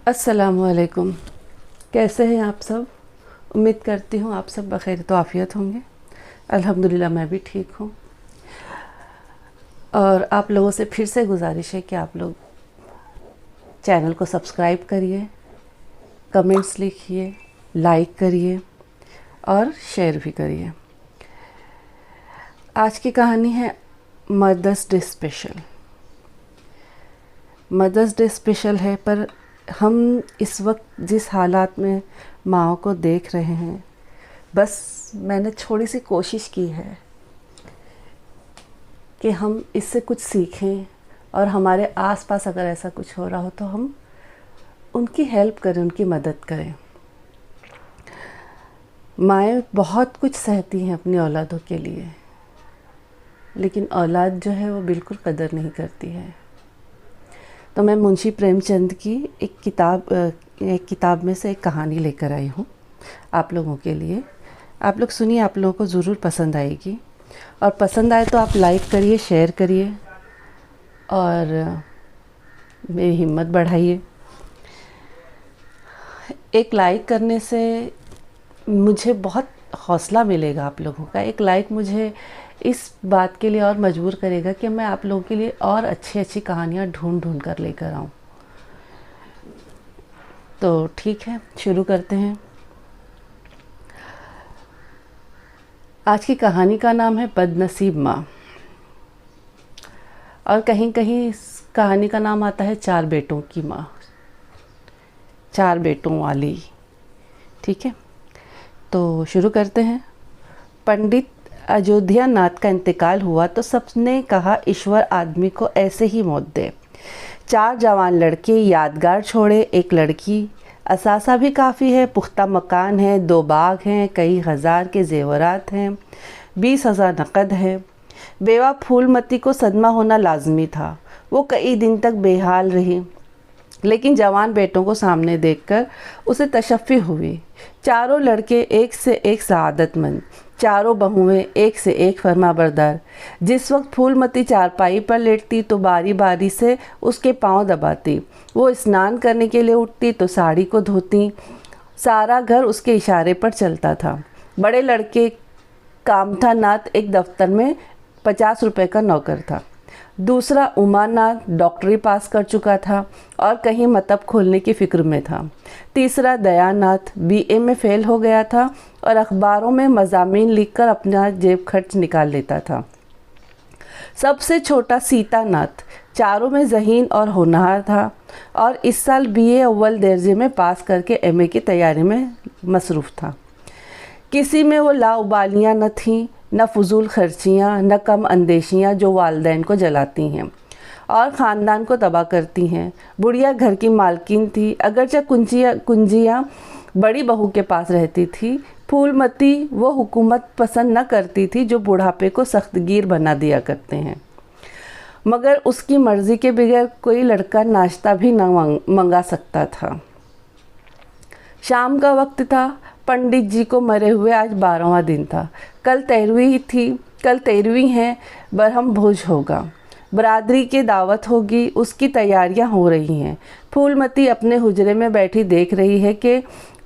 अस्सलामुअलैकुम। कैसे हैं आप सब? उम्मीद करती हूँ आप सब बखैर तो आफ़ियत होंगे। अल्हम्दुलिल्लाह मैं भी ठीक हूँ। और आप लोगों से फिर से गुजारिश है कि आप लोग चैनल को सब्सक्राइब करिए, कमेंट्स लिखिए, लाइक करिए और शेयर भी करिए। आज की कहानी है Mother's Day special. Mother's Day special है, पर हम इस वक्त जिस हालात में माँओं को देख रहे हैं, बस मैंने थोड़ी सी कोशिश की है कि हम इससे कुछ सीखें और हमारे आसपास अगर ऐसा कुछ हो रहा हो तो हम उनकी हेल्प करें, उनकी मदद करें। माएँ बहुत कुछ सहती हैं अपनी औलादों के लिए, लेकिन औलाद जो है वो बिल्कुल कदर नहीं करती है। तो मैं मुंशी प्रेमचंद की एक किताब में से एक कहानी लेकर आई हूँ आप लोगों के लिए। आप लोग सुनिए, आप लोगों को ज़रूर पसंद आएगी। और पसंद आए तो आप लाइक करिए, शेयर करिए और मेरी हिम्मत बढ़ाइए। एक लाइक करने से मुझे बहुत हौसला मिलेगा आप लोगों का। एक लाइक मुझे इस बात के लिए और मजबूर करेगा कि मैं आप लोगों के लिए और अच्छी अच्छी कहानियाँ ढूंढ कर लेकर आऊँ। तो ठीक है, शुरू करते हैं। आज की कहानी का नाम है बदनसीब माँ, और कहीं कहीं इस कहानी का नाम आता है चार बेटों की माँ, चार बेटों वाली। ठीक है, तो शुरू करते हैं। पंडित अयोध्या नाथ का इंतकाल हुआ तो सबने कहा ईश्वर आदमी को ऐसे ही मौत दे। चार जवान लड़के यादगार छोड़े, एक लड़की। असासा भी काफ़ी है, पुख्ता मकान है, 2 बाग हैं, कई हज़ार के जेवरात हैं, 20,000 नकद है। बेवा फूलमती को सदमा होना लाजमी था। वो कई दिन तक बेहाल रही, लेकिन जवान बेटों को सामने देखकर उसे तशफ़ी हुई। चारों लड़के एक से एक सआदतमंद, चारों बहुएं एक से एक फरमाबरदार। जिस वक्त फूलमती चारपाई पर लेटती तो बारी बारी से उसके पांव दबाती। वो स्नान करने के लिए उठती तो साड़ी को धोती। सारा घर उसके इशारे पर चलता था। बड़े लड़के कामठा नाथ एक दफ्तर में 50 रुपए का नौकर था। दूसरा उमानाथ डॉक्टरी पास कर चुका था और कहीं मतब खोलने की फ़िक्र में था। तीसरा दयानाथ बीए में फ़ेल हो गया था और अखबारों में मज़ामीन लिखकर अपना जेब खर्च निकाल लेता था। सबसे छोटा सीतानाथ चारों में ज़हीन और होनहार था और इस साल बीए अव्वल दर्जे में पास करके एमए की तैयारी में मसरूफ़ था। किसी में वो लाउबालियाँ न थीं, न फजूल खर्चियाँ, न कम अंदेशियाँ जो वालिदैन को जलाती हैं और ख़ानदान को तबाह करती हैं। बुढ़िया घर की मालकिन थी, अगरचे कुंजियाँ बड़ी बहू के पास रहती थी। फूलमती वो हुकूमत पसंद न करती थी जो बुढ़ापे को सख्तगीर बना दिया करते हैं, मगर उसकी मर्ज़ी के बगैर कोई लड़का नाश्ता भी न मंगा सकता था। शाम का वक्त था। पंडित जी को मरे हुए आज 12वां दिन था। कल 13वीं है, बरहम भोज होगा, बरादरी की दावत होगी, उसकी तैयारियां हो रही हैं। फूलमती अपने हुजरे में बैठी देख रही है कि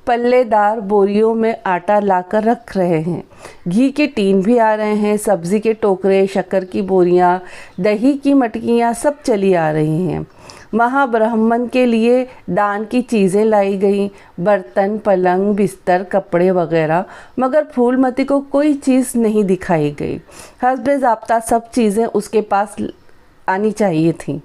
पल्लेदार बोरियों में आटा लाकर रख रहे हैं। घी के टीन भी आ रहे हैं, सब्ज़ी के टोकरे, शक्कर की बोरियां, दही की मटकियां सब चली आ रही हैं। महाब्राह्मण के लिए दान की चीज़ें लाई गई, बर्तन, पलंग, बिस्तर, कपड़े वगैरह, मगर फूलमती को कोई चीज़ नहीं दिखाई गई। हस्बे ज़ाब्ता सब चीज़ें उसके पास आनी चाहिए थी।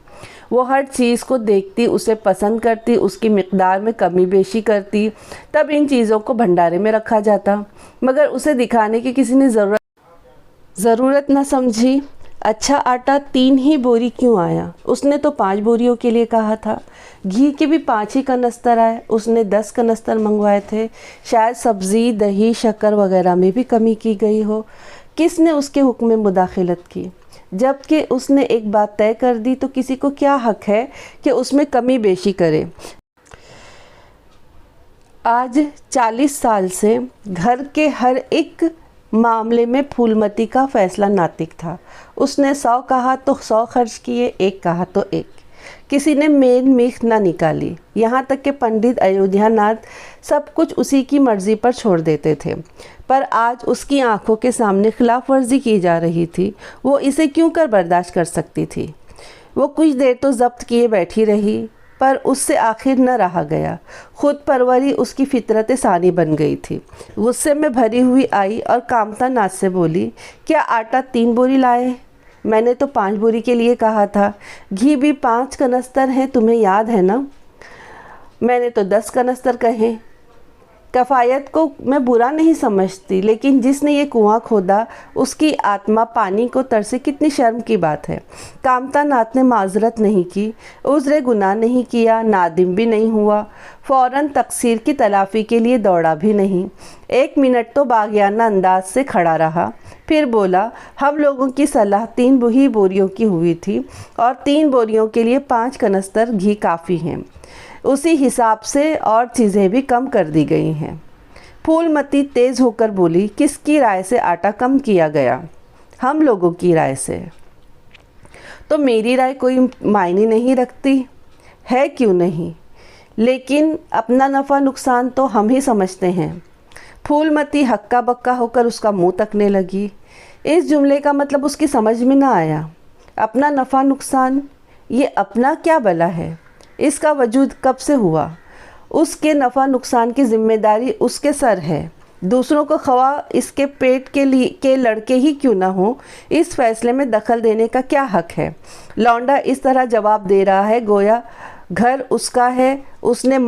वो हर चीज़ को देखती, उसे पसंद करती, उसकी मिक़दार में कमी बेशी करती, तब इन चीज़ों को भंडारे में रखा जाता। मगर उसे दिखाने की किसी ने ज़रूरत न समझी। अच्छा आटा 3 ही बोरी क्यों आया? उसने तो 5 बोरियों के लिए कहा था। घी के भी 5 ही कनस्तर आए, उसने 10 कनस्तर मंगवाए थे। शायद सब्ज़ी, दही, शक्कर वगैरह में भी कमी की गई हो। किसने उसके हुक्म में मुदाखलत की? जबकि उसने एक बात तय कर दी तो किसी को क्या हक है कि उसमें कमी बेशी करे। आज 40 साल से घर के हर एक मामले में फूलमती का फैसला नातिक था। उसने 100 कहा तो 100 खर्च किए, 1 कहा तो 1। किसी ने मेन मीख न निकाली। यहाँ तक कि पंडित अयोध्यानाथ सब कुछ उसी की मर्ज़ी पर छोड़ देते थे, पर आज उसकी आंखों के सामने खिलाफ वर्जी की जा रही थी। वो इसे क्यों कर बर्दाश्त कर सकती थी। वो कुछ देर तो जब्त किए बैठी रही, पर उससे आखिर न रहा गया। खुद परवरी उसकी फितरत सानी बन गई थी। गुस्से में भरी हुई आई और कामता नाथ से बोली, क्या आटा 3 बोरी लाए? मैंने तो 5 बोरी के लिए कहा था। घी भी 5 कनस्तर हैं, तुम्हें याद है ना? मैंने तो 10 कनस्तर कहे। कफ़ायत को मैं बुरा नहीं समझती, लेकिन जिसने ये कुआं खोदा उसकी आत्मा पानी को तरसे, कितनी शर्म की बात है। कामता नाथ ने माजरत नहीं की, उज़्र गुनाह नहीं किया, नादिम भी नहीं हुआ, फ़ौरन तकसीर की तलाफ़ी के लिए दौड़ा भी नहीं। 1 मिनट तो बागियाना अंदाज से खड़ा रहा, फिर बोला, हम लोगों की सलाह 3 ही बोरियों की हुई थी और 3 बोरियों के लिए 5 कनस्तर घी काफ़ी हैं। उसी हिसाब से और चीज़ें भी कम कर दी गई हैं। फूलमती तेज़ होकर बोली, किसकी राय से आटा कम किया गया? हम लोगों की राय से। तो मेरी राय कोई मायने नहीं रखती है? क्यों नहीं? लेकिन अपना नफ़ा नुकसान तो हम ही समझते हैं। फूलमती हक्का बक्का होकर उसका मुंह तकने लगी। इस जुमले का मतलब उसकी समझ में ना आया। अपना नफ़ा नुकसान, ये अपना क्या भला है? इसका वजूद कब से हुआ? उसके नफ़ा नुकसान की जिम्मेदारी उसके सर है। दूसरों को खवा इसके पेट के लड़के ही क्यों ना हो, इस फैसले में दखल देने का क्या हक है? लौंडा इस तरह जवाब दे रहा है गोया घर उसका है, उसने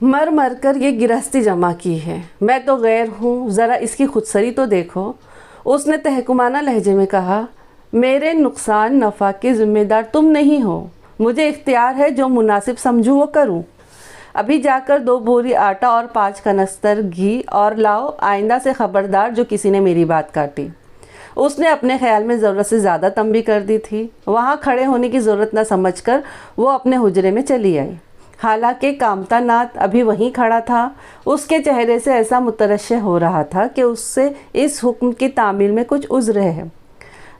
मर मर कर ये गिरहस्ती जमा की है। मैं तो गैर हूँ, ज़रा इसकी खुदसरी तो देखो। उसने तहकुमाना लहजे में कहा, मेरे नुकसान नफ़ा के ज़िम्मेदार तुम नहीं हो। मुझे इख्तियार है, जो मुनासिब समझूँ वो करूँ। अभी जाकर 2 बोरी आटा और 5 कनस्तर घी और लाओ। आइंदा से ख़बरदार जो किसी ने मेरी बात काटी। उसने अपने ख्याल में ज़रूरत से ज़्यादा तंबी कर दी थी। वहाँ खड़े होने की ज़रूरत न समझकर वो अपने हुजरे में चली आई। हालांकि कामता नाथ अभी वहीं खड़ा था। उसके चेहरे से ऐसा मुतरश्शे हो रहा था कि उससे इस हुक्म की तामील में कुछ उज़्र है।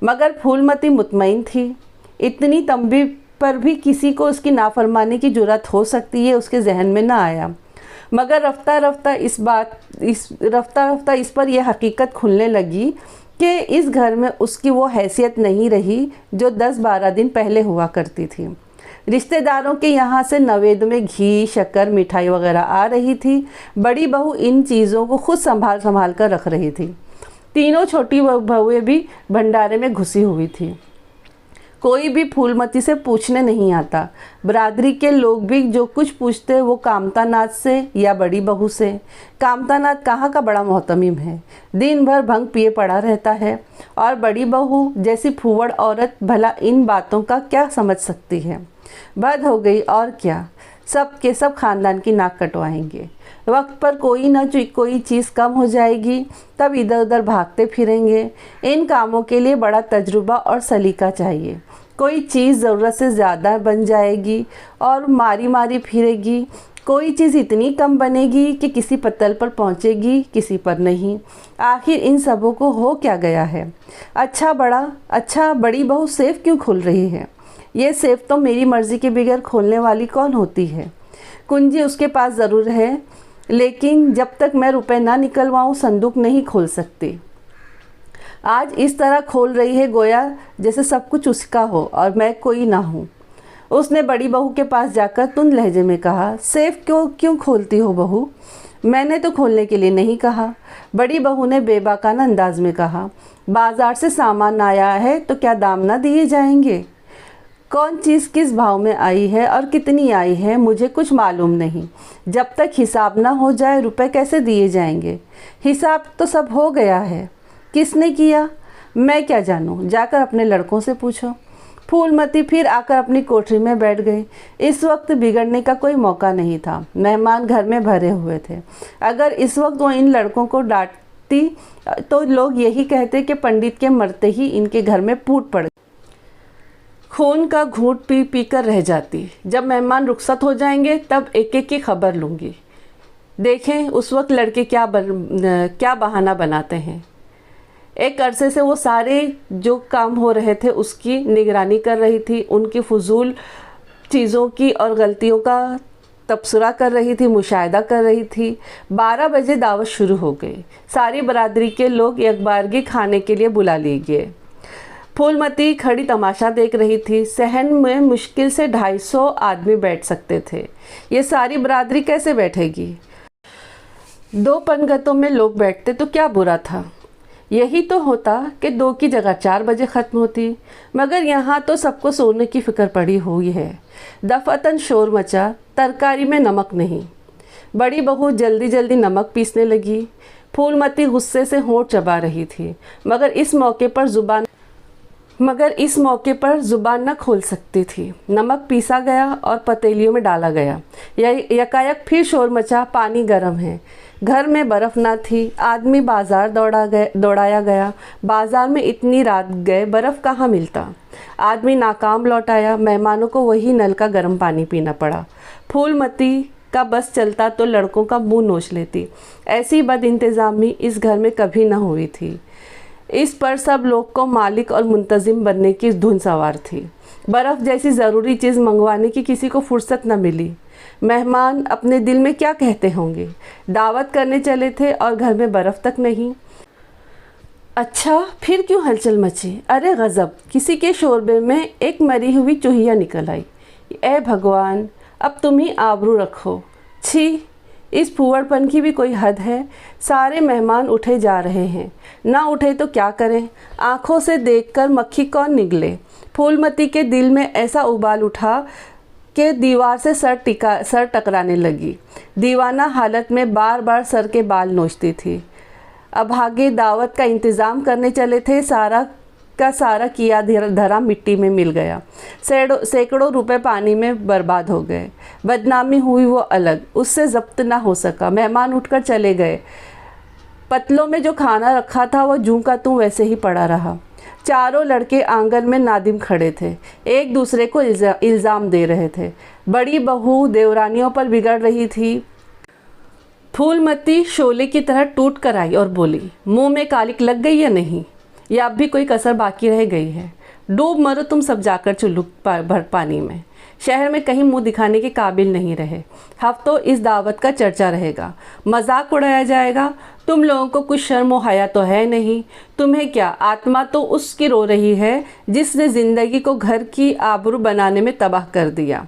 मगर फूलमती मुतमईन थी। इतनी तंबी पर भी किसी को उसकी नाफरमानी की जुर्रत हो सकती है, उसके जहन में ना आया। मगर रफ्ता रफ्ता इस पर यह हकीकत खुलने लगी कि इस घर में उसकी वो हैसियत नहीं रही जो 10-12 दिन पहले हुआ करती थी। रिश्तेदारों के यहाँ से नवेद में घी, शक्कर, मिठाई वगैरह आ रही थी। बड़ी बहू इन चीज़ों को खुद संभाल कर रख रही थी। तीनों छोटी बहुएं भी भंडारे में घुसी हुई थी। कोई भी फूलमती से पूछने नहीं आता। बरादरी के लोग भी जो कुछ पूछते वो कामता नाथ से या बड़ी बहू से। कामता नाथ कहाँ का बड़ा मोहतमिम है, दिन भर भंग पिए पड़ा रहता है, और बड़ी बहू जैसी फूवड़ औरत भला इन बातों का क्या समझ सकती है। बद हो गई और क्या, सब के सब खानदान की नाक कटवाएंगे। वक्त पर कोई ना कोई चीज़ कम हो जाएगी, तब इधर उधर भागते फिरेंगे। इन कामों के लिए बड़ा तजुर्बा और सलीका चाहिए। कोई चीज़ ज़रूरत से ज़्यादा बन जाएगी और मारी फिरेगी। कोई चीज़ इतनी कम बनेगी कि किसी पत्तल पर पहुंचेगी, किसी पर नहीं। आखिर इन सबों को हो क्या गया है? अच्छा बड़ी बहू सेफ क्यों खुल रही है? ये सेफ तो मेरी मर्ज़ी के बगैर खोलने वाली कौन होती है? कुंजी उसके पास ज़रूर है, लेकिन जब तक मैं रुपए ना निकलवाऊँ संदूक नहीं खोल सकती। आज इस तरह खोल रही है गोया जैसे सब कुछ उसका हो और मैं कोई ना हूँ। उसने बड़ी बहू के पास जाकर तुंद लहजे में कहा, सेफ क्यों खोलती हो बहू? मैंने तो खोलने के लिए नहीं कहा। बड़ी बहू ने बेबाकाना अंदाज में कहा, बाजार से सामान आया है तो क्या दाम ना दिए जाएंगे? कौन चीज़ किस भाव में आई है और कितनी आई है मुझे कुछ मालूम नहीं। जब तक हिसाब ना हो जाए रुपए कैसे दिए जाएंगे? हिसाब तो सब हो गया है। किसने किया? मैं क्या जानूं, जाकर अपने लड़कों से पूछो। फूलमती फिर आकर अपनी कोठरी में बैठ गई। इस वक्त बिगड़ने का कोई मौका नहीं था। मेहमान घर में भरे हुए थे। अगर इस वक्त वो इन लड़कों को डांटती तो लोग यही कहते कि पंडित के मरते ही इनके घर में फूट पड़, खून का घूंट पी कर रह जाती। जब मेहमान रुखसत हो जाएंगे तब एक एक की खबर लूँगी। देखें उस वक्त लड़के क्या बहाना बनाते हैं। एक अरसे से वो सारे जो काम हो रहे थे उसकी निगरानी कर रही थी, उनकी फजूल चीज़ों की और गलतियों का तबसरा कर रही थी, मुशाहिदा कर रही थी। 12 बजे दावत शुरू हो गई। सारी बरादरी के लोग यकबारगी खाने के लिए बुला लिए गए। फूलमती खड़ी तमाशा देख रही थी। सहन में मुश्किल से 250 आदमी बैठ सकते थे। ये सारी बरादरी कैसे बैठेगी? 2 पंगतों में लोग बैठते तो क्या बुरा था। यही तो होता कि 2 की जगह 4 बजे ख़त्म होती, मगर यहाँ तो सबको सोने की फ़िक्र पड़ी हुई है। दफ़अतन शोर मचा, तरकारी में नमक नहीं। बड़ी बहू जल्दी जल्दी नमक पीसने लगी। फूलमती गुस्से से होंठ चबा रही थी, मगर इस मौके पर ज़ुबान न खोल सकती थी। नमक पीसा गया और पतीलियों में डाला गया। यकायक फिर शोर मचा, पानी गर्म है। घर में बर्फ़ ना थी। आदमी बाज़ार दौड़ाया गया। बाज़ार में इतनी रात गए, बर्फ़ कहाँ मिलता। आदमी नाकाम लौट आया। मेहमानों को वही नल का गर्म पानी पीना पड़ा। फूलमती का बस चलता तो लड़कों का मुंह नोच लेती। ऐसी बदइंतज़ामी इस घर में कभी न हुई थी। इस पर सब लोग को मालिक और मुंतज़िम बनने की धुन सवार थी। बर्फ़ जैसी ज़रूरी चीज़ मंगवाने की किसी को फुर्सत न मिली। मेहमान अपने दिल में क्या कहते होंगे। दावत करने चले थे और घर में बर्फ़ तक नहीं। अच्छा, फिर क्यों हलचल मची? अरे गज़ब! किसी के शोरबे में एक मरी हुई चूहिया निकल आई। ए भगवान, अब तुम ही आबरू रखो। छी, इस फूहड़पन की भी कोई हद है। सारे मेहमान उठे जा रहे हैं, ना उठे तो क्या करें। आँखों से देखकर मक्खी कौन निगले। फूलमती के दिल में ऐसा उबाल उठा कि दीवार से सर टकराने लगी। दीवाना हालत में बार बार सर के बाल नोचती थी। अभागे दावत का इंतज़ाम करने चले थे, सारा का सारा किया धरा मिट्टी में मिल गया। सैकड़ों रुपए पानी में बर्बाद हो गए। बदनामी हुई वो अलग, उससे जब्त ना हो सका। मेहमान उठकर चले गए। पतलों में जो खाना रखा था वो जूं का त्यों वैसे ही पड़ा रहा। चारों लड़के आंगन में नादिम खड़े थे, एक दूसरे को इल्ज़ाम दे रहे थे। बड़ी बहू देवरानियों पर बिगड़ रही थी। फूलमती शोले की तरह टूट कर आई और बोली, मुंह में कालिक लग गई या नहीं, या अब भी कोई कसर बाकी रह गई है? डूब मरो तुम सब जाकर चुल्लू भर पानी में। शहर में कहीं मुंह दिखाने के काबिल नहीं रहे। हफ्तों इस दावत का चर्चा रहेगा, मजाक उड़ाया जाएगा। तुम लोगों को कुछ शर्म व हया तो है नहीं। तुम्हें क्या, आत्मा तो उसकी रो रही है जिसने ज़िंदगी को घर की आबरू बनाने में तबाह कर दिया।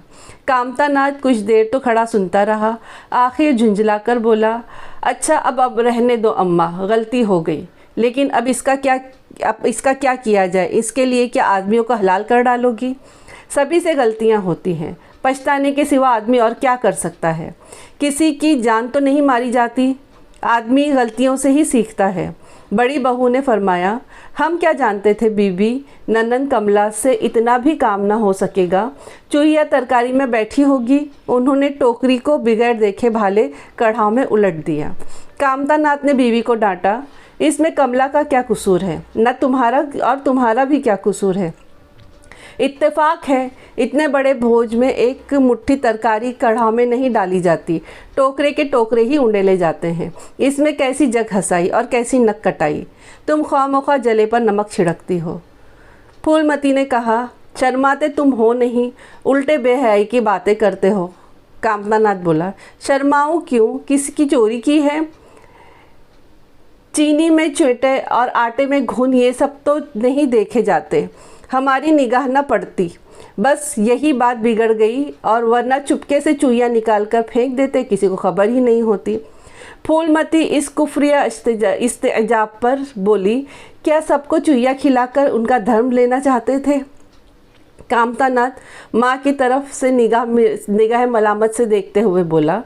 कामतानाथ कुछ देर तो खड़ा सुनता रहा, आखिर झुंझला कर बोला, अच्छा अब रहने दो अम्मा, गलती हो गई, लेकिन अब इसका क्या किया जाए? इसके लिए क्या आदमियों को हलाल कर डालोगी? सभी से गलतियां होती हैं, पछताने के सिवा आदमी और क्या कर सकता है? किसी की जान तो नहीं मारी जाती, आदमी गलतियों से ही सीखता है। बड़ी बहू ने फरमाया, हम क्या जानते थे बीबी, नन्नन कमला से इतना भी काम ना हो सकेगा। चूहिया तरकारी में बैठी होगी। उन्होंने टोकरी को बिगैर देखे भाले कढ़ाव में उलट दिया। कामतानाथ ने बीवी को डांटा, इसमें कमला का क्या कसूर है? न तुम्हारा और तुम्हारा भी क्या कसूर है? इत्तेफाक है, इतने बड़े भोज में एक मुट्ठी तरकारी कढ़ाव में नहीं डाली जाती, टोकरे के टोकरे ही उंडेले जाते हैं। इसमें कैसी जग हंसाई और कैसी नक कटाई। तुम ख्वामोखा जले पर नमक छिड़कती हो। फूलमती ने कहा, शर्माते तुम हो नहीं, उल्टे बेहयाई की बातें करते हो। कामतानाथ बोला, शर्माऊँ क्यों? किसी की चोरी की है? चीनी में चुटे और आटे में घुन, ये सब तो नहीं देखे जाते, हमारी निगाह न पड़ती। बस यही बात बिगड़ गई, और वरना चुपके से चूहिया निकाल कर फेंक देते, किसी को खबर ही नहीं होती। फूलमती इस कुफ्रिया इस्तेजाब पर बोली, क्या सबको चूहिया खिलाकर उनका धर्म लेना चाहते थे? कामतानाथ माँ की तरफ से निगाह मलामत से देखते हुए बोला,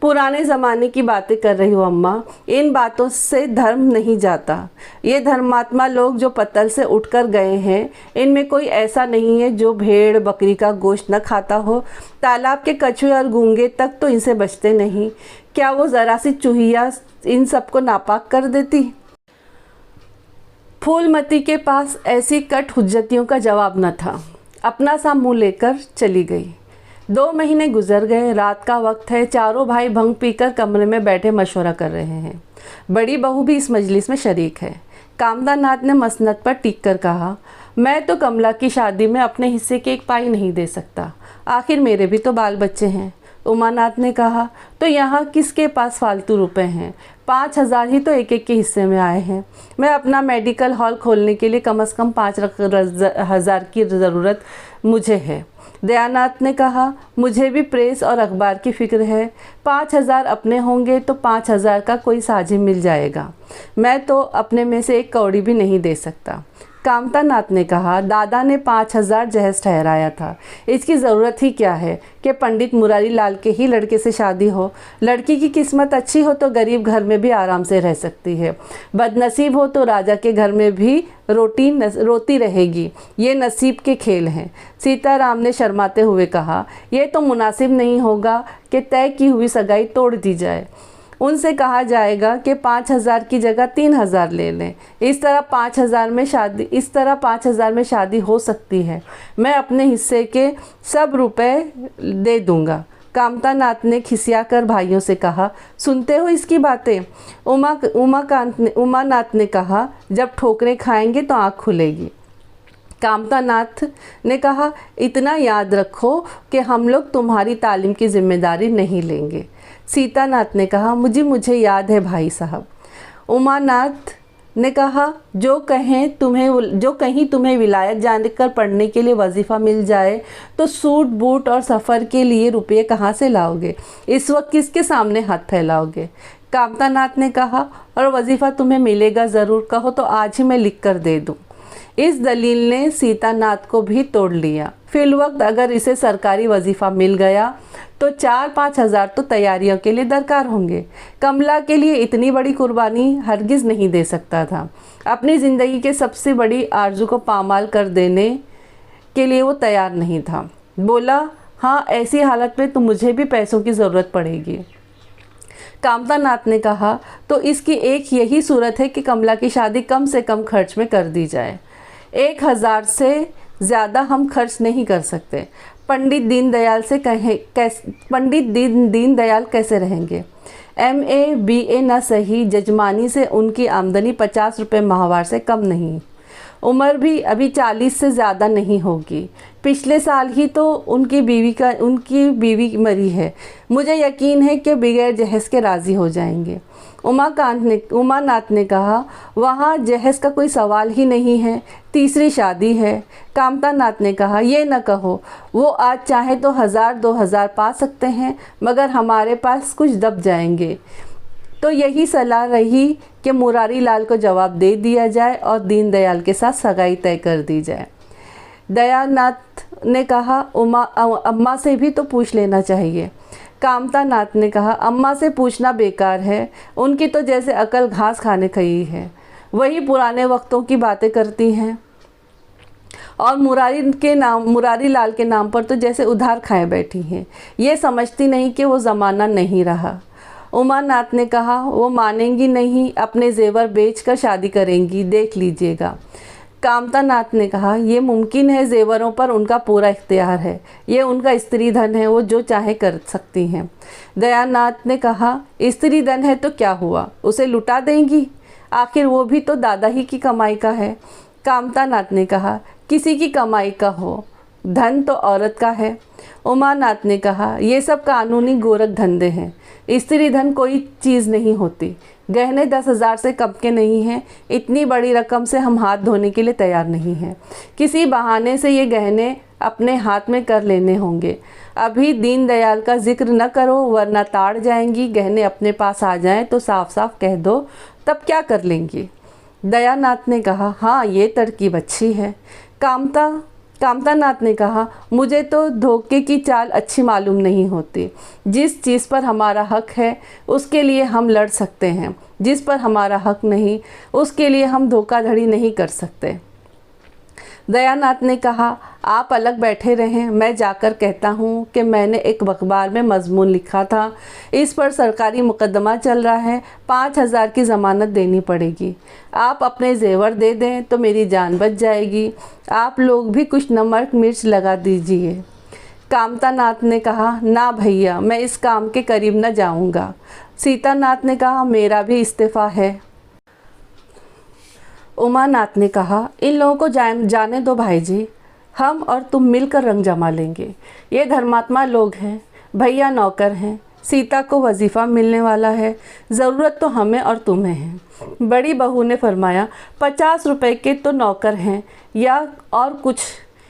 पुराने ज़माने की बातें कर रही हो अम्मा, इन बातों से धर्म नहीं जाता। ये धर्मात्मा लोग जो पत्तल से उठकर गए हैं, इनमें कोई ऐसा नहीं है जो भेड़ बकरी का गोश्त न खाता हो। तालाब के कछुए और गूंगे तक तो इनसे बचते नहीं। क्या वो ज़रा सी चूहिया इन सबको नापाक कर देती? फूलमती के पास ऐसी कट हुज्जतियों का जवाब न था। अपना सा मुँह लेकर चली गई। 2 महीने गुजर गए। रात का वक्त है। चारों भाई भंग पीकर कमरे में बैठे मशवरा कर रहे हैं। बड़ी बहू भी इस मजलिस में शरीक है। कामतानाथ ने मसनद पर टिक कर कहा, मैं तो कमला की शादी में अपने हिस्से के एक पाई नहीं दे सकता, आखिर मेरे भी तो बाल बच्चे हैं। उमानाथ ने कहा, तो यहाँ किसके पास फालतू रुपए हैं? 5,000 ही तो एक एक के हिस्से में आए हैं। मैं अपना मेडिकल हॉल खोलने के लिए कम से कम 5,000 की ज़रूरत मुझे है। दयानाथ ने कहा, मुझे भी प्रेस और अखबार की फ़िक्र है। 5,000 अपने होंगे तो 5,000 का कोई साझी मिल जाएगा। मैं तो अपने में से एक कौड़ी भी नहीं दे सकता। कामतानाथ ने कहा, दादा ने 5,000 जहेज ठहराया था, इसकी ज़रूरत ही क्या है कि पंडित मुरारी लाल के ही लड़के से शादी हो। लड़की की किस्मत अच्छी हो तो गरीब घर में भी आराम से रह सकती है, बदनसीब हो तो राजा के घर में भी रोती रहेगी। ये नसीब के खेल हैं। सीताराम ने शर्माते हुए कहा, यह तो मुनासिब नहीं होगा कि तय की हुई सगाई तोड़ दी जाए। उनसे कहा जाएगा कि 5,000 की जगह 3,000 ले लें। इस तरह 5,000 में शादी हो सकती है। मैं अपने हिस्से के सब रुपए दे दूंगा। कामतानाथ ने खिसिया कर भाइयों से कहा, सुनते हो इसकी बातें? उमानाथ ने कहा, जब ठोकरें खाएंगे तो आँख खुलेगी। कामतानाथ ने कहा, इतना याद रखो कि हम लोग तुम्हारी तालीम की जिम्मेदारी नहीं लेंगे। सीतानाथ ने कहा, मुझे याद है भाई साहब। उमानाथ ने कहा, जो कहीं तुम्हें विलायत जाने कर पढ़ने के लिए वजीफ़ा मिल जाए तो सूट बूट और सफ़र के लिए रुपये कहाँ से लाओगे? इस वक्त किसके सामने हाथ फैलाओगे? कामतानाथ ने कहा, और वजीफ़ा तुम्हें मिलेगा ज़रूर, कहो तो आज ही मैं लिख कर दे दूँ। इस दलील ने सीतानाथ को भी तोड़ लिया। फिलवक्त अगर इसे सरकारी वजीफ़ा मिल गया तो 4-5 हज़ार तो तैयारियों के लिए दरकार होंगे। कमला के लिए इतनी बड़ी कुर्बानी हरगिज़ नहीं दे सकता था। अपनी ज़िंदगी के सबसे बड़ी आरज़ू को पामाल कर देने के लिए वो तैयार नहीं था। बोला, हाँ, ऐसी हालत में तो मुझे भी पैसों की ज़रूरत पड़ेगी। कामतानाथ ने कहा, तो इसकी एक यही सूरत है कि कमला की शादी कम से कम खर्च में कर दी जाए। 1,000 से ज़्यादा हम खर्च नहीं कर सकते। पंडित दीनदयाल कैसे रहेंगे? MA BA न सही, जजमानी से उनकी आमदनी 50 रुपये माहवार से कम नहीं। उम्र भी अभी 40 से ज़्यादा नहीं होगी। पिछले साल ही तो उनकी बीवी मरी है। मुझे यकीन है कि बगैर जहेज के राज़ी हो जाएंगे। उमानाथ ने कहा, वहाँ जहेज का कोई सवाल ही नहीं है, तीसरी शादी है। कामतानाथ ने कहा, ये न कहो, वो आज चाहे तो 1,000-2,000 पा सकते हैं, मगर हमारे पास कुछ दब जाएंगे। तो यही सलाह रही कि मुरारी लाल को जवाब दे दिया जाए और दीनदयाल के साथ सगाई तय कर दी जाए। दयानाथ ने कहा, अम्मा से भी तो पूछ लेना चाहिए। कामतानाथ ने कहा, अम्मा से पूछना बेकार है, उनकी तो जैसे अकल घास खाने खई है, वही पुराने वक्तों की बातें करती हैं और मुरारी लाल के नाम पर तो जैसे उधार खाए बैठी हैं। ये समझती नहीं कि वो ज़माना नहीं रहा। उमानाथ ने कहा, वो मानेंगी नहीं, अपने जेवर बेचकर शादी करेंगी, देख लीजिएगा। कामतानाथ ने कहा, ये मुमकिन है, जेवरों पर उनका पूरा इख्तियार है, ये उनका स्त्री धन है, वो जो चाहे कर सकती हैं। दयानाथ ने कहा, स्त्री धन है तो क्या हुआ, उसे लुटा देंगी, आखिर वो भी तो दादा ही की कमाई का है। कामतानाथ ने कहा, किसी की कमाई का हो, धन तो औरत का है। उमानाथ ने कहा, ये सब कानूनी गोरख धंधे हैं, स्त्री धन कोई चीज़ नहीं होती। गहने 10,000 से कम के नहीं हैं, इतनी बड़ी रकम से हम हाथ धोने के लिए तैयार नहीं हैं। किसी बहाने से ये गहने अपने हाथ में कर लेने होंगे। अभी दीनदयाल का जिक्र न करो, वरना ताड़ जाएंगी। गहने अपने पास आ जाएं तो साफ साफ कह दो, तब क्या कर लेंगी? दयानाथ ने कहा, हाँ, ये तरकीब अच्छी है। कामतानाथ ने कहा, मुझे तो धोखे की चाल अच्छी मालूम नहीं होती। जिस चीज़ पर हमारा हक है उसके लिए हम लड़ सकते हैं, जिस पर हमारा हक नहीं उसके लिए हम धोखाधड़ी नहीं कर सकते। दयानाथ ने कहा, आप अलग बैठे रहें, मैं जाकर कहता हूँ कि मैंने एक अखबार में मजमून लिखा था, इस पर सरकारी मुकदमा चल रहा है, 5,000 की ज़मानत देनी पड़ेगी। आप अपने जेवर दे दें तो मेरी जान बच जाएगी। आप लोग भी कुछ नमक मिर्च लगा दीजिए। कामतानाथ ने कहा, ना भैया, मैं इस काम के करीब न जाऊँगा। सीतानाथ ने कहा, मेरा भी इस्तीफ़ा है। उमानाथ ने कहा, इन लोगों को जाने दो भाई जी, हम और तुम मिलकर रंग जमा लेंगे। ये धर्मात्मा लोग हैं, भैया नौकर हैं, सीता को वजीफ़ा मिलने वाला है, ज़रूरत तो हमें और तुम्हें है। बड़ी बहू ने फरमाया, 50 रुपए के तो नौकर हैं या और कुछ,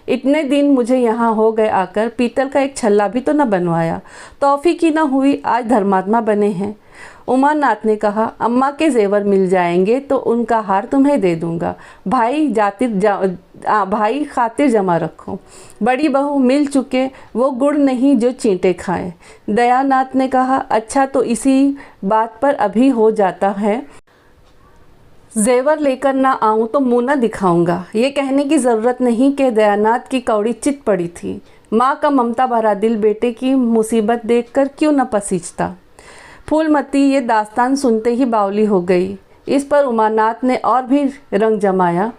इतने दिन मुझे यहाँ हो गए आकर, पीतल का एक छल्ला भी तो न बनवाया, तौफीकी न हुई, आज धर्मात्मा बने हैं। उमानाथ ने कहा, अम्मा के जेवर मिल जाएंगे तो उनका हार तुम्हें दे दूंगा, भाई खातिर जमा रखो। बड़ी बहू, मिल चुके वो गुड़ नहीं जो चींटे खाए। दयानाथ ने कहा, अच्छा तो इसी बात पर अभी हो जाता है, जेवर लेकर ना आऊं तो मुंह न दिखाऊंगा। ये कहने की ज़रूरत नहीं कि दयानाथ की कौड़ी चित पड़ी थी। माँ का ममता भरा दिल बेटे की मुसीबत देखकर क्यों न पसीजता। फूलमती ये दास्तान सुनते ही बावली हो गई। इस पर उमानाथ ने और भी रंग जमाया,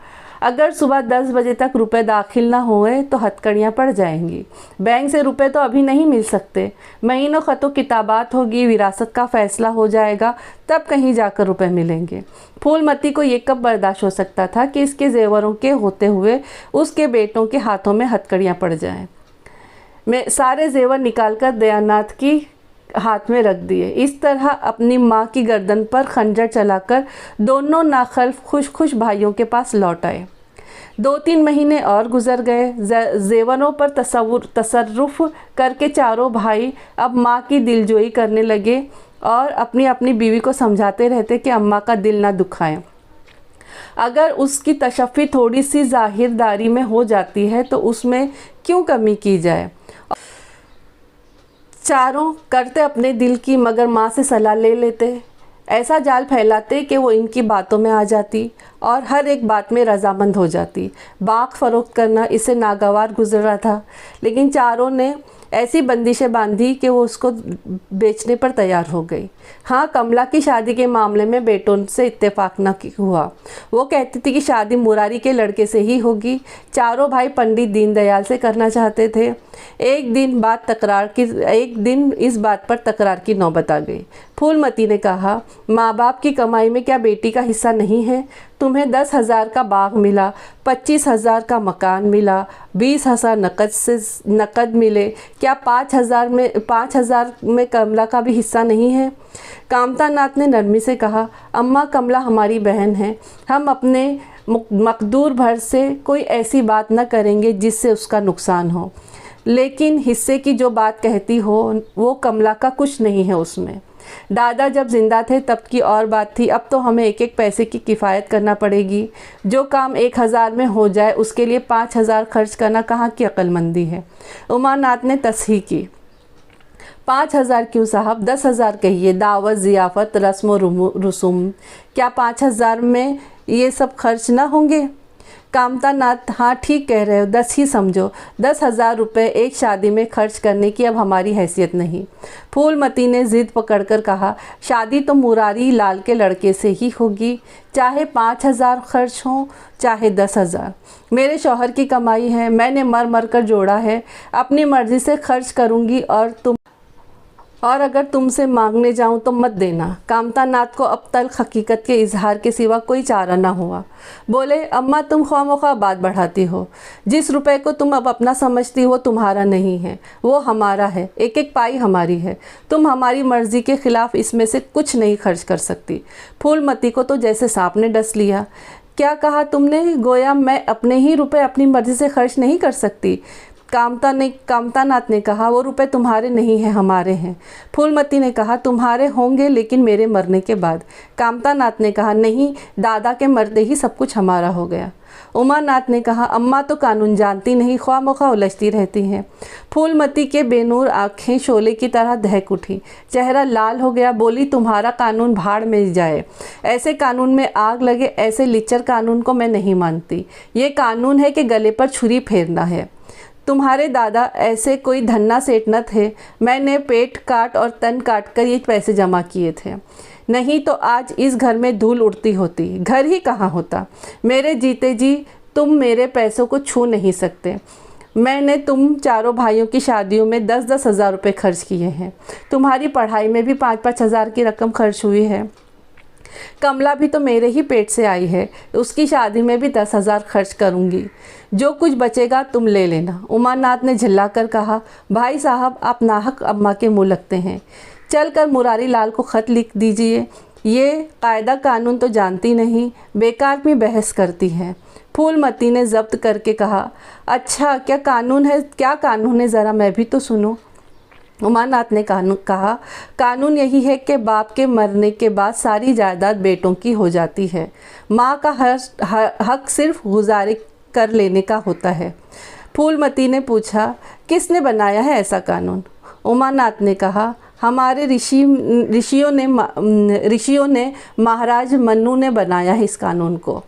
अगर सुबह 10 बजे तक रुपए दाखिल ना हुए तो हथकड़ियाँ पड़ जाएंगी। बैंक से रुपए तो अभी नहीं मिल सकते, महीनों खतों किताबात होगी, विरासत का फैसला हो जाएगा, तब कहीं जाकर रुपए मिलेंगे। फूलमती को ये कब बर्दाश्त हो सकता था कि इसके जेवरों के होते हुए उसके बेटों के हाथों में हथकड़ियाँ पड़ जाएं। मैं सारे जेवर निकालकर दयानाथ की हाथ में रख दिए। इस तरह अपनी माँ की गर्दन पर खंजर चलाकर दोनों नाखल्फ खुश खुश भाइयों के पास लौट आए। 2-3 महीने और गुजर गए। जेवरों पर तसर्रुफ करके चारों भाई अब माँ की दिलजोई करने लगे और अपनी अपनी बीवी को समझाते रहते कि अम्मा का दिल ना दुखाएं। अगर उसकी तशफ़ी थोड़ी सी जाहिरदारी में हो जाती है तो उसमें क्यों कमी की जाए। चारों करते अपने दिल की, मगर माँ से सलाह ले लेते, ऐसा जाल फैलाते कि वो इनकी बातों में आ जाती और हर एक बात में रजामंद हो जाती। बाग फरोख्त करना इसे नागवार गुजर रहा था, लेकिन चारों ने ऐसी बंदिशें बांधी कि वो उसको बेचने पर तैयार हो गई। हाँ, कमला की शादी के मामले में बेटों से इत्तेफाक न हुआ। वो कहती थी कि शादी मुरारी के लड़के से ही होगी। चारों भाई पंडित दीनदयाल से करना चाहते थे। एक दिन इस बात पर तकरार की नौबत आ गई। फूलमती ने कहा, माँ बाप की कमाई में क्या बेटी का हिस्सा नहीं है? तुम्हें 10,000 का बाग मिला, 25,000 का मकान मिला, 20,000 नकद मिले, क्या 5,000 में कमला का भी हिस्सा नहीं है? कामतानाथ ने नरमी से कहा, अम्मा, कमला हमारी बहन है, हम अपने मकदूर भर से कोई ऐसी बात न करेंगे जिससे उसका नुकसान हो, लेकिन हिस्से की जो बात कहती हो वो कमला का कुछ नहीं है उसमें। दादा जब जिंदा थे तब की और बात थी, अब तो हमें एक एक पैसे की किफ़ायत करना पड़ेगी। जो काम 1,000 में हो जाए उसके लिए 5,000 खर्च करना कहाँ की अक्लमंदी है। उमानाथ ने तस्हीह की, 5,000 क्यों साहब, 10,000 कहिए। दावत, ज़ियाफ़त, रस्म रसूम, क्या 5,000 में ये सब खर्च ना होंगे? कामतानाथ, हाँ ठीक कह रहे हो, 10 ही समझो। 10,000 रुपये एक शादी में खर्च करने की अब हमारी हैसियत नहीं। फूलमती ने ज़िद पकड़कर कहा, शादी तो मुरारी लाल के लड़के से ही होगी, चाहे 5,000 खर्च हो चाहे 10,000। मेरे शौहर की कमाई है, मैंने मर मर कर जोड़ा है, अपनी मर्ज़ी से खर्च करूँगी और अगर तुमसे मांगने जाऊं तो मत देना। कामतानाथ को अब तक हकीकत के इजहार के सिवा कोई चारा ना हुआ। बोले, अम्मा तुम ख्वामोख्वाह बात बढ़ाती हो। जिस रुपए को तुम अब अपना समझती हो तुम्हारा नहीं है, वो हमारा है, एक एक पाई हमारी है। तुम हमारी मर्ज़ी के ख़िलाफ़ इसमें से कुछ नहीं खर्च कर सकती। फूलमती को तो जैसे सांप ने डस लिया। क्या कहा तुमने? गोया मैं अपने ही रुपए अपनी मर्ज़ी से खर्च नहीं कर सकती। कामतानाथ ने कहा, वो रुपए तुम्हारे नहीं हैं, हमारे हैं। फूलमती ने कहा, तुम्हारे होंगे लेकिन मेरे मरने के बाद। कामतानाथ ने कहा, नहीं, दादा के मरते ही सब कुछ हमारा हो गया। उमानाथ ने कहा, अम्मा तो कानून जानती नहीं, ख्वामोख्वाह उलझती रहती हैं। फूलमती के बेनूर आँखें शोले की तरह दहक उठी, चेहरा लाल हो गया। बोली, तुम्हारा कानून भाड़ में जाए, ऐसे कानून में आग लगे, ऐसे लिच्चर कानून को मैं नहीं मानती। ये कानून है कि गले पर छुरी फेरना है। तुम्हारे दादा ऐसे कोई धन्ना सेठ न थे, मैंने पेट काट और तन काट कर ये पैसे जमा किए थे, नहीं तो आज इस घर में धूल उड़ती होती, घर ही कहाँ होता। मेरे जीते जी तुम मेरे पैसों को छू नहीं सकते। मैंने तुम चारों भाइयों की शादियों में 10-10 हज़ार रुपये खर्च किए हैं, तुम्हारी पढ़ाई में भी 5-5 हज़ार की रकम खर्च हुई है। कमला भी तो मेरे ही पेट से आई है, उसकी शादी में भी 10,000 खर्च करूंगी। जो कुछ बचेगा तुम ले लेना। उमानाथ ने झल्लाकर कहा, भाई साहब आप नाहक अम्मा के मुँह लगते हैं। चल कर मुरारी लाल को ख़त लिख दीजिए। ये कायदा कानून तो जानती नहीं, बेकार में बहस करती है। फूलमती ने जब्त करके कहा, अच्छा क्या कानून है, ज़रा मैं भी तो सुनो। उमानाथ ने कहा, कानून यही है कि बाप के मरने के बाद सारी जायदाद बेटों की हो जाती है। माँ का हक सिर्फ गुजारे कर लेने का होता है। फूलमती ने पूछा, किसने बनाया है ऐसा कानून? उमानाथ ने कहा, हमारे ऋषियों ने महाराज मन्नू ने बनाया है इस कानून को।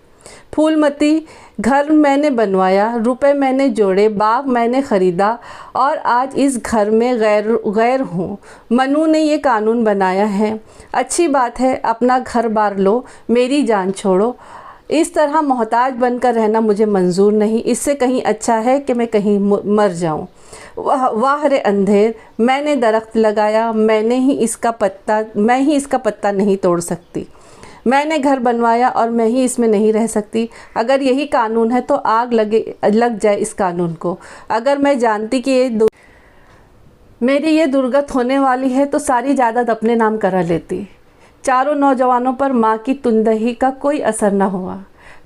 फूलमती, घर मैंने बनवाया, रुपए मैंने जोड़े, बाग मैंने ख़रीदा और आज इस घर में गैर हूँ। मनु ने ये कानून बनाया है। अच्छी बात है, अपना घर बार लो, मेरी जान छोड़ो। इस तरह मोहताज बनकर रहना मुझे मंजूर नहीं। इससे कहीं अच्छा है कि मैं कहीं मर जाऊँ। वाह रे अंधेर, मैंने दरख्त लगाया, मैं ही इसका पत्ता नहीं तोड़ सकती। मैंने घर बनवाया और मैं ही इसमें नहीं रह सकती। अगर यही कानून है तो आग लग जाए इस कानून को। अगर मैं जानती कि मेरी ये दुर्गत होने वाली है तो सारी जायदाद अपने नाम करा लेती। चारों नौजवानों पर माँ की तुंदही का कोई असर न हुआ।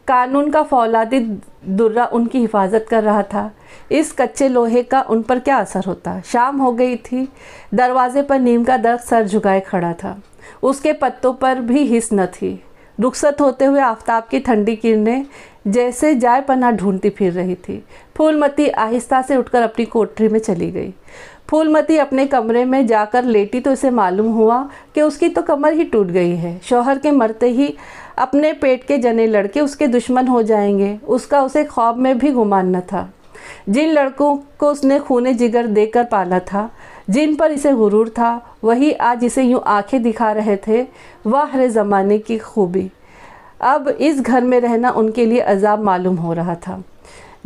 कानून का फौलादी दुर्रा उनकी हिफाजत कर रहा था। इस कच्चे लोहे का उन पर क्या असर होता? शाम हो गई थी। दरवाजे पर नीम का दरख्त सर झुकाए खड़ा था। उसके पत्तों पर भी हिस न थी। रुखसत होते हुए आफताब की ठंडी किरणें जैसे जाए पनाह ढूंढती फिर रही थी। फूलमती आहिस्ता से उठकर अपनी कोठरी में चली गई। फूलमती अपने कमरे में जाकर लेटी तो इसे मालूम हुआ कि उसकी तो कमर ही टूट गई है। शौहर के मरते ही अपने पेट के जने लड़के उसके दुश्मन हो जाएंगे, उसका उसे ख्वाब में भी गुमान न था। जिन लड़कों को उसने खूने जिगर देकर पाला था, जिन पर इसे गुरूर था, वही आज इसे यूँ आंखें दिखा रहे थे। वाह रे ज़माने की खूबी। अब इस घर में रहना उनके लिए अजाब मालूम हो रहा था।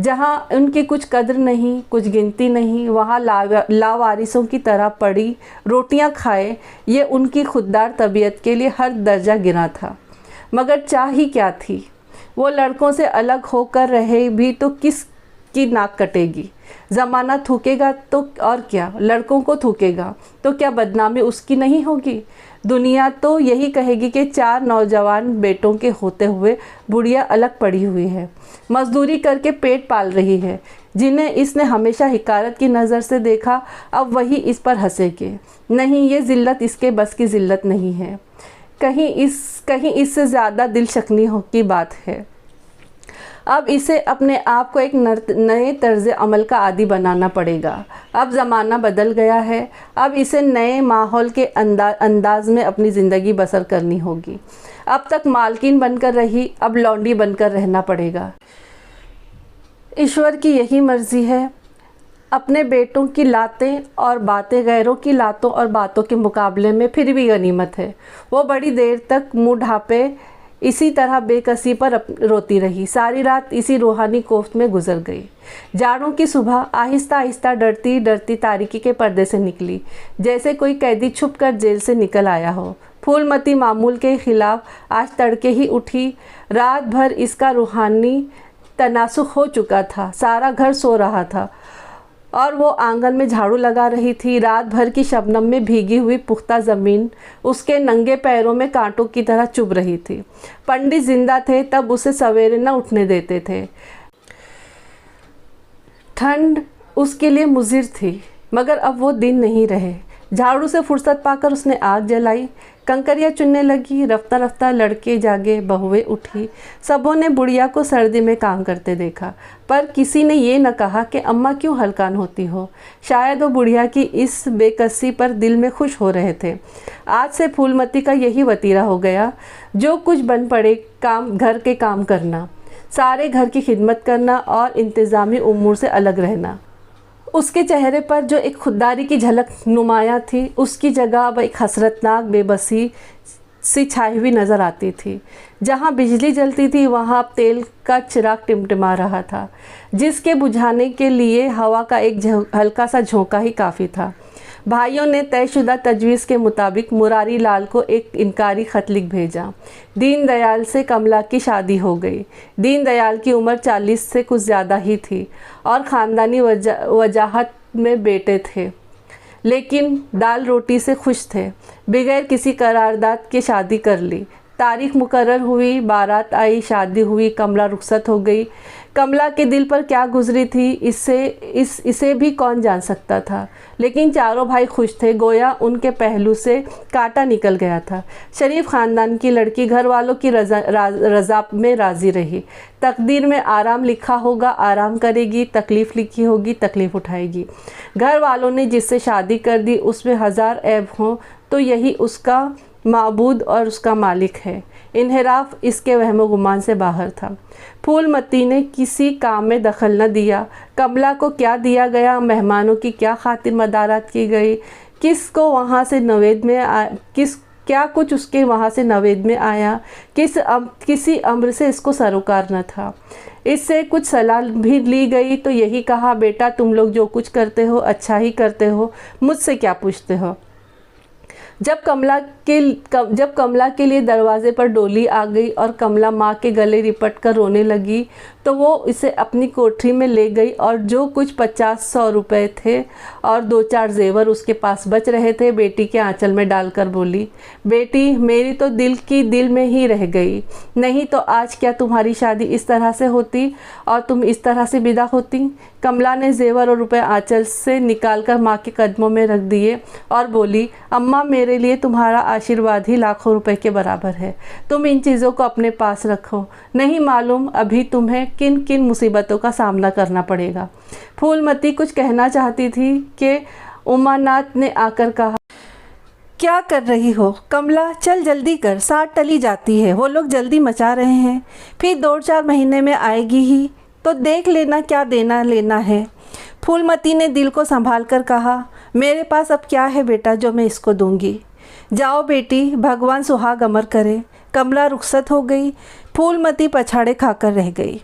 जहाँ उनकी कुछ कद्र नहीं, कुछ गिनती नहीं, वहाँ लावारिसों की तरह पड़ी रोटियाँ खाए, ये उनकी खुददार तबीयत के लिए हर दर्जा गिरा था। मगर चाह ही क्या थी? वो लड़कों से अलग होकर रहे भी तो किस की नाक कटेगी? ज़माना थूकेगा तो और क्या, लड़कों को थूकेगा तो क्या बदनामी उसकी नहीं होगी? दुनिया तो यही कहेगी कि 4 नौजवान बेटों के होते हुए बुढ़िया अलग पड़ी हुई है, मजदूरी करके पेट पाल रही है। जिन्हें इसने हमेशा हिकारत की नज़र से देखा, अब वही इस पर हंसेगे। नहीं, ये ज़िल्लत इसके बस की ज़िल्लत नहीं है। कहीं इससे ज़्यादा दिल शक्नी की बात है। अब इसे अपने आप को एक नए तर्ज अमल का आदी बनाना पड़ेगा। अब ज़माना बदल गया है। अब इसे नए माहौल के अंदाज में अपनी ज़िंदगी बसर करनी होगी। अब तक मालकिन बनकर रही, अब लौंडी बनकर रहना पड़ेगा। ईश्वर की यही मर्ज़ी है। अपने बेटों की लातें और बातें गैरों की लातों और बातों के मुकाबले में फिर भी गनीमत है। वो बड़ी देर तक मुँह ढाँपे इसी तरह बेकसी पर रोती रही। सारी रात इसी रूहानी कोफ्त में गुजर गई। जाड़ों की सुबह आहिस्ता आहिस्ता डरती डरती तारीकी के पर्दे से निकली, जैसे कोई कैदी छुप कर जेल से निकल आया हो। फूलमती मामूल के खिलाफ आज तड़के ही उठी। रात भर इसका रूहानी तनासुख हो चुका था। सारा घर सो रहा था और वो आंगन में झाड़ू लगा रही थी। रात भर की शबनम में भीगी हुई पुख्ता ज़मीन उसके नंगे पैरों में कांटों की तरह चुभ रही थी। पंडित जिंदा थे तब उसे सवेरे न उठने देते थे। ठंड उसके लिए मुज़िर थी, मगर अब वो दिन नहीं रहे। झाड़ू से फुर्सत पाकर उसने आग जलाई, कंकरियाँ चुनने लगी। रफ्ता रफ्ता लड़के जागे, बहुएं उठी। सबों ने बुढ़िया को सर्दी में काम करते देखा, पर किसी ने ये न कहा कि अम्मा क्यों हलकान होती हो। शायद वो बुढ़िया की इस बेकसी पर दिल में खुश हो रहे थे। आज से फूलमती का यही वतीरा हो गया, जो कुछ बन पड़े काम, घर के काम करना, सारे घर की खिदमत करना और इंतज़ामी उमूर से अलग रहना। उसके चेहरे पर जो एक खुददारी की झलक नुमाया थी, उसकी जगह अब एक हसरतनाक बेबसी सी छाई हुई नज़र आती थी। जहाँ बिजली जलती थी वहाँ अब तेल का चिराग टिमटिमा रहा था, जिसके बुझाने के लिए हवा का एक हल्का सा झोंका ही काफ़ी था। भाइयों ने तयशुदा तजवीज़ के मुताबिक मुरारी लाल को एक इनकारी ख़त लिख भेजा। दीनदयाल से कमला की शादी हो गई। दीनदयाल की उम्र 40 से कुछ ज़्यादा ही थी और ख़ानदानी वजाहत में बेटे थे, लेकिन दाल रोटी से खुश थे। बगैर किसी करारदाद के शादी कर ली। तारीख मुकर्रर हुई, बारात आई, शादी हुई, कमला रुखसत हो गई। कमला के दिल पर क्या गुजरी थी इसे भी कौन जान सकता था, लेकिन चारों भाई खुश थे, गोया उनके पहलू से कांटा निकल गया था। शरीफ ख़ानदान की लड़की घर वालों की रज़ा में राज़ी रही। तकदीर में आराम लिखा होगा, आराम करेगी, तकलीफ़ लिखी होगी, तकलीफ़ उठाएगी। घर वालों ने जिससे शादी कर दी उसमें हज़ार ऐब हों तो यही उसका माबूद और उसका मालिक है। इन्हिराफ इसके वहम गुमान से बाहर था। फूलमती ने किसी काम में दखल न दिया। कमला को क्या दिया गया, मेहमानों की क्या खातिर मदारात की गई, किसको वहाँ से नवेद में क्या कुछ उसके वहाँ से नवेद में आया, किसी अम्र से इसको सरोकार न था। इससे कुछ सलाह भी ली गई तो यही कहा, बेटा तुम लोग जो कुछ करते हो अच्छा ही करते हो, मुझसे क्या पूछते हो। जब कमला के लिए दरवाज़े पर डोली आ गई और कमला माँ के गले लिपट कर रोने लगी तो वो इसे अपनी कोठरी में ले गई और जो कुछ 50-100 रुपये थे और 2-4 जेवर उसके पास बच रहे थे बेटी के आंचल में डालकर बोली, बेटी मेरी तो दिल की दिल में ही रह गई, नहीं तो आज क्या तुम्हारी शादी इस तरह से होती और तुम इस तरह से विदा होती। कमला ने जेवर और रुपए आंचल से निकालकर माँ के कदमों में रख दिए और बोली, अम्मा मेरे लिए तुम्हारा आशीर्वाद ही लाखों रुपए के बराबर है, तुम इन चीज़ों को अपने पास रखो, नहीं मालूम अभी तुम्हें किन किन मुसीबतों का सामना करना पड़ेगा। फूलमती कुछ कहना चाहती थी कि उमानाथ ने आकर कहा, क्या कर रही हो कमला, चल जल्दी कर, 60 टली जाती है, वो लोग जल्दी मचा रहे हैं, फिर 2-4 महीने में आएगी ही तो देख लेना क्या देना लेना है। फूलमती ने दिल को संभाल कर कहा, मेरे पास अब क्या है बेटा जो मैं इसको दूंगी। जाओ बेटी, भगवान सुहाग अमर करे। कमला रुखसत हो गई। फूलमती पछाड़े खाकर रह गई।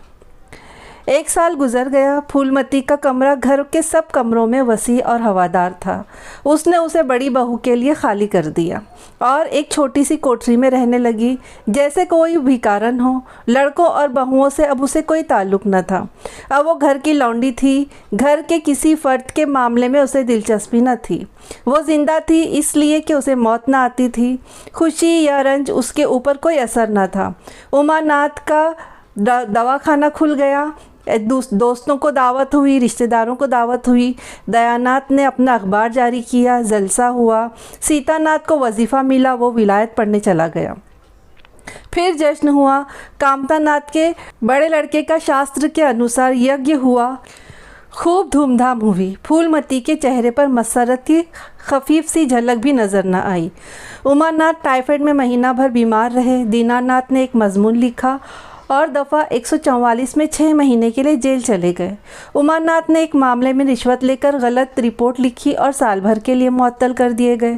1 साल गुजर गया। फूलमती का कमरा घर के सब कमरों में वसी और हवादार था। उसने उसे बड़ी बहू के लिए खाली कर दिया और एक छोटी सी कोठरी में रहने लगी जैसे कोई भिखारन हो। लड़कों और बहुओं से अब उसे कोई ताल्लुक़ न था। अब वो घर की लौंडी थी। घर के किसी फ़र्द के मामले में उसे दिलचस्पी न थी। वो ज़िंदा थी इसलिए कि उसे मौत न आती थी। खुशी या रंज उसके ऊपर कोई असर न था। उमानाथ का दवाखाना खुल गया। दोस्तों को दावत हुई, रिश्तेदारों को दावत हुई। दयानाथ ने अपना अखबार जारी किया, जलसा हुआ। सीतानाथ को वजीफ़ा मिला, वो विलायत पढ़ने चला गया। फिर जश्न हुआ। कामतानाथ के बड़े लड़के का शास्त्र के अनुसार यज्ञ हुआ। खूब धूमधाम हुई। फूलमती के चेहरे पर मसरत की खफीफ सी झलक भी नज़र न आई। उमानाथ टाइफाइड में महीना भर बीमार रहे। दीनानाथ ने एक मजमून लिखा और दफ़ा 144 में 6 महीने के लिए जेल चले गए। उमानाथ ने एक मामले में रिश्वत लेकर गलत रिपोर्ट लिखी और साल भर के लिए मुअत्तल कर दिए गए।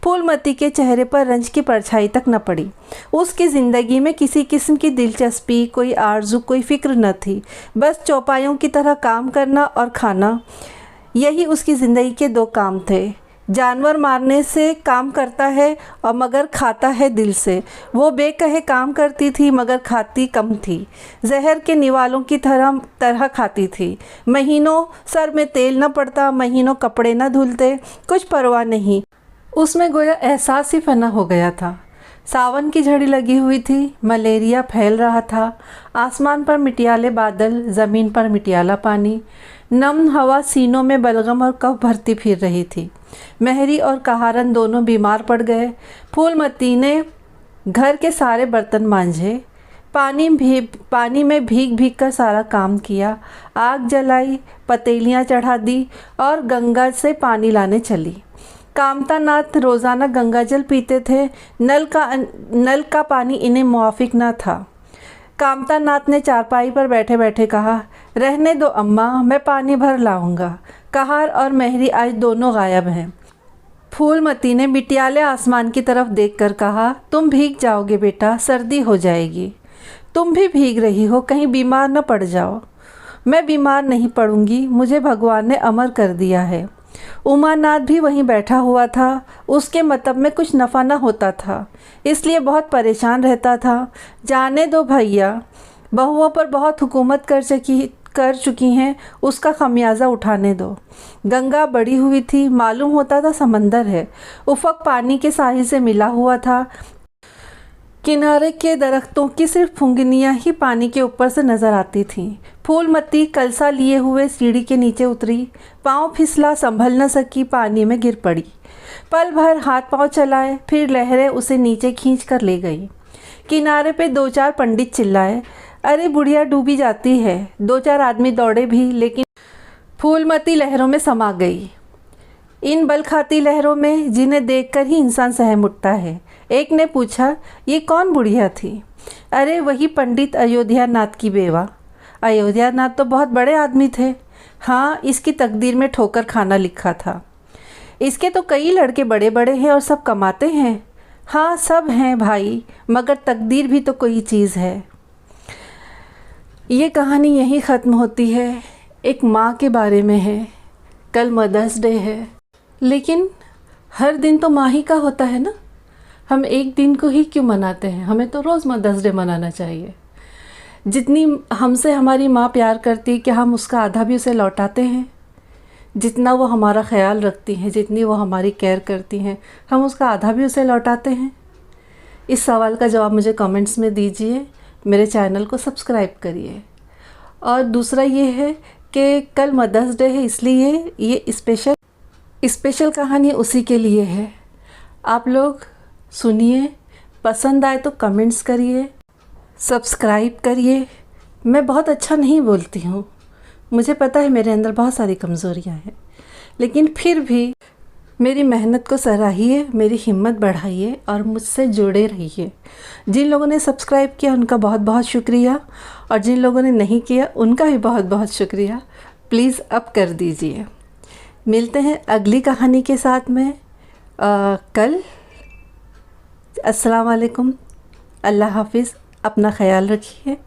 फूलमती के चेहरे पर रंज की परछाई तक न पड़ी। उसकी ज़िंदगी में किसी किस्म की दिलचस्पी, कोई आरजू, कोई फ़िक्र न थी। बस चौपाइयों की तरह काम करना और खाना, यही उसकी ज़िंदगी के 2 काम थे। जानवर मारने से काम करता है और मगर खाता है दिल से। वो बेकहे काम करती थी मगर खाती कम थी। जहर के निवालों की तरह खाती थी। महीनों सर में तेल न पड़ता, महीनों कपड़े न धुलते, कुछ परवाह नहीं। उसमें गोया एहसास ही फना हो गया था। सावन की झड़ी लगी हुई थी। मलेरिया फैल रहा था। आसमान पर मिटियाले बादल, ज़मीन पर मिटियाला पानी। नम हवा सीनों में बलगम और कफ भरती फिर रही थी। मेहरी और कहारन दोनों बीमार पड़ गए। फूलमती ने घर के सारे बर्तन मांजे, पानी में भीग भीग कर सारा काम किया। आग जलाई, पतीलियाँ चढ़ा दी और गंगा से पानी लाने चली। कामतानाथ रोज़ाना गंगाजल पीते थे। नल का पानी इन्हें मुआफिक न था। कामतानाथ ने चारपाई पर बैठे बैठे कहा, रहने दो अम्मा, मैं पानी भर लाऊंगा। कहार और मेहरी आज दोनों गायब हैं। फूलमती ने मिटियाले आसमान की तरफ देखकर कहा, तुम भीग जाओगे बेटा, सर्दी हो जाएगी। तुम भी भीग रही हो, कहीं बीमार न पड़ जाओ। मैं बीमार नहीं पड़ूंगी, मुझे भगवान ने अमर कर दिया है। उमानाथ भी वहीं बैठा हुआ था। उसके मतलब में कुछ नफ़ा न होता था, इसलिए बहुत परेशान रहता था। जाने दो भैया, बहुओं पर बहुत हुकूमत कर चुकी हैं, उसका खमियाजा उठाने दो। गंगा बड़ी हुई थी, मालूम होता था समंदर है। उफक पानी के साहिल से मिला हुआ था। किनारे के दरख्तों की सिर्फ फुंगनियाँ ही पानी के ऊपर से नज़र आती थीं। फूलमती कलसा लिए हुए सीढ़ी के नीचे उतरी। पाँव फिसला, संभल न सकी, पानी में गिर पड़ी। पल भर हाथ पाँव चलाए, फिर लहरें उसे नीचे खींच कर ले गई। किनारे पे 2-4 पंडित चिल्लाए, अरे बुढ़िया डूबी जाती है। 2-4 आदमी दौड़े भी, लेकिन फूलमती लहरों में समा गई। इन बल खाती लहरों में जिन्हें देखकर ही इंसान सहम उठता है। एक ने पूछा, ये कौन बुढ़िया थी? अरे वही पंडित अयोध्यानाथ की बेवा। अयोध्यानाथ तो बहुत बड़े आदमी थे। हाँ, इसकी तकदीर में ठोकर खाना लिखा था। इसके तो कई लड़के बड़े बड़े हैं और सब कमाते हैं। हाँ, सब हैं भाई, मगर तकदीर भी तो कोई चीज़ है। ये कहानी यहीं ख़त्म होती है। एक माँ के बारे में है। कल मदर्स डे है, लेकिन हर दिन तो माँ ही का होता है ना। हम एक दिन को ही क्यों मनाते हैं? हमें तो रोज़ मदर्स डे मनाना चाहिए। जितनी हमसे हमारी माँ प्यार करती है, क्या हम उसका आधा भी उसे लौटाते हैं? जितना वो हमारा ख्याल रखती हैं, जितनी वो हमारी केयर करती हैं, हम उसका आधा भी उसे लौटाते हैं? इस सवाल का जवाब मुझे कमेंट्स में दीजिए। मेरे चैनल को सब्सक्राइब करिए। और दूसरा ये है कि कल मदर्स डे है, इसलिए ये स्पेशल कहानी उसी के लिए है। आप लोग सुनिए, पसंद आए तो कमेंट्स करिए, सब्सक्राइब करिए। मैं बहुत अच्छा नहीं बोलती हूँ, मुझे पता है मेरे अंदर बहुत सारी कमज़ोरियाँ हैं, लेकिन फिर भी मेरी मेहनत को सराहिए, मेरी हिम्मत बढ़ाइए और मुझसे जुड़े रहिए। जिन लोगों ने सब्सक्राइब किया उनका बहुत बहुत शुक्रिया, और जिन लोगों ने नहीं किया उनका भी बहुत बहुत शुक्रिया। प्लीज़ अब कर दीजिए। मिलते हैं अगली कहानी के साथ में कल। अस्सलाम वालेकुम, अल्लाह हाफिज़, अपना ख्याल रखिए।